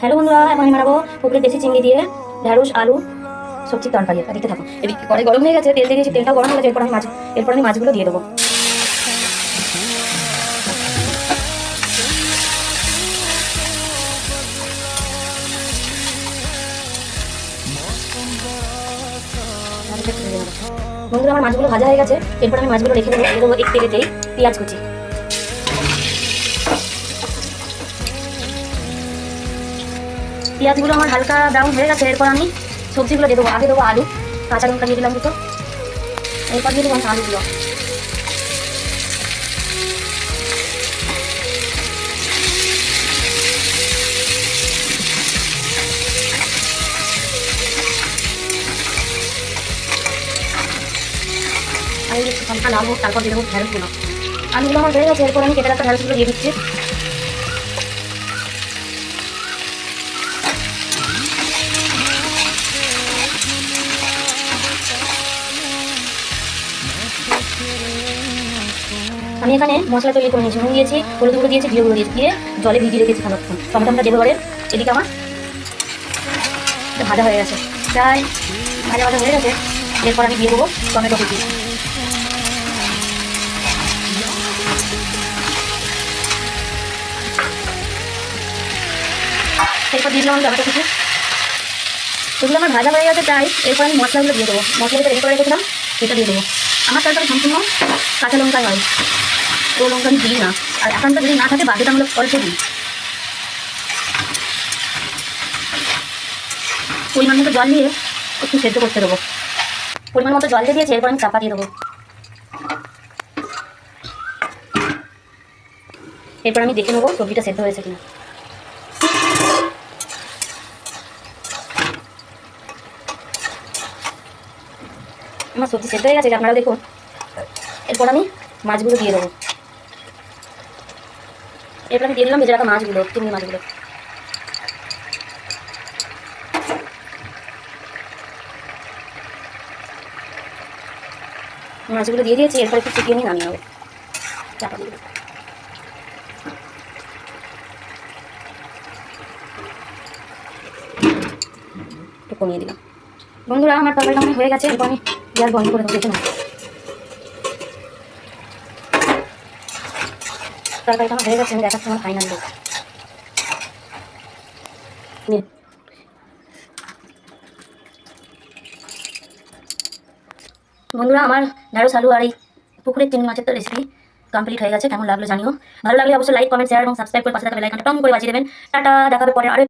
Hello বন্ধুরা, এখন আমি বানাবো পুকুরের দেশি চিংড়ি দিয়ে ঢেঁড়স আলু সবজি তরকারি। দেখতে থাকো। এদিকে কড়াই গরম হয়ে গেছে, তেল দিয়ে দিয়েছি, তেলটাও গরম হয়ে গেছে। এরপর আমি মাছগুলো দিয়ে দেবো। বন্ধুরা, আমার মাছগুলো ভাজা হয়ে গেছে। এরপর আমি মাছগুলো রেখে দেবো এক তেলেতেই পেঁয়াজ কুচি। পেঁয়াজগুলো আমার হালকা ব্রাউন হয়ে গেছে। এরপর আমি সবজিগুলো দিয়ে দেবো। আগে দেবো আলু, কাঁচা লঙ্কা দিয়ে দিলাম দুটো। এরপর দিয়ে দেবো আলুগুলো। আমি একটু হালকা লাল হোক, তারপর দিয়ে দেবো ঢেঁড়সগুলো। আলুগুলো আমার হয়ে গেছে। এরপর আমি কেটে রাখা ঢেঁড়সগুলো দিয়ে দিচ্ছি। আমি এখানে মশলা তৈরি করে নিয়েছি। নুন দিয়েছি, হলুদ গুঁড়ো দিয়েছি, জিরে গুঁড়ো দিয়েছি, দিয়ে জলে ভিজিয়ে রেখেছি খানিকক্ষণ। টমেটোটা দেবো ঘরে। এদিকে আমার ভাজা হয়ে গেছে, প্রায় ভাজা ভাজা হয়ে গেছে। এরপর আমি দিয়ে দেবো টমেটো কুচি। এরপর দিয়ে দিলাম টমেটো কুচি। এগুলো আমার ভাজা হয়ে গেছে প্রায়। এরপর আমি মশলাগুলো দিয়ে দেবো। মশলাটা রেডি করে রেখেছিলাম, এটা দিয়ে দেবো। আমার তরকারি সম্পূর্ণ কাঁচা লঙ্কায় হয়, ও লঙ্কা আমি দিই না। আর এখন তো যদি না থাকে বাধ্যতামূলক অল্প দিই। পরিমাণ মতো জল দিয়ে একটু সেদ্ধ করতে দেবো। পরিমাণ মতো জল দিয়ে দিয়েছি। এরপর আমি চাপা দিয়ে দেবো। এরপর আমি দেখে নেবো সবজিটা সেদ্ধ হয়েছে কিনা। আমার সবজি সেদ্ধ হয়ে গেছে, আপনারা দেখুন। এরপর আমি মাছগুলো দিয়ে দেবো। এরপর আমি দিয়ে দিলাম ভেজে রাখা মাছগুলো, চিংড়ি মাছগুলো। মাছগুলো দিয়ে দিয়েছি। এরপর একটু চিকেন নিয়ে নামিয়ে নেবো। চাপা দিয়ে দেবো। একটু কমিয়ে দিলাম। বন্ধুরা, আমার তরকারিটা আমার হয়ে গেছে। এরপর আমি গ্যাস বন্ধ করে দেবো। দেখে নাও, তরকারিটা আমার হয়ে গেছে। আমি দেখাচ্ছি আমার ফাইনাল লুক। বন্ধুরা, আমার ঢেঁড়স আলু আর এই পুকুরের চিংড়ি মাছের তো রেসিপি কমপ্লিট হয়ে গেছে। কেমন লাগলো জানিও। ভালো লাগলে অবশ্যই লাইক, কমেন্ট, শেয়ার এবং সাবস্ক্রাইব করে পাশে থাকা বেল আইকনটা টং করে বাজিয়ে দেবেন। টাটা, দেখা হবে পরে আরো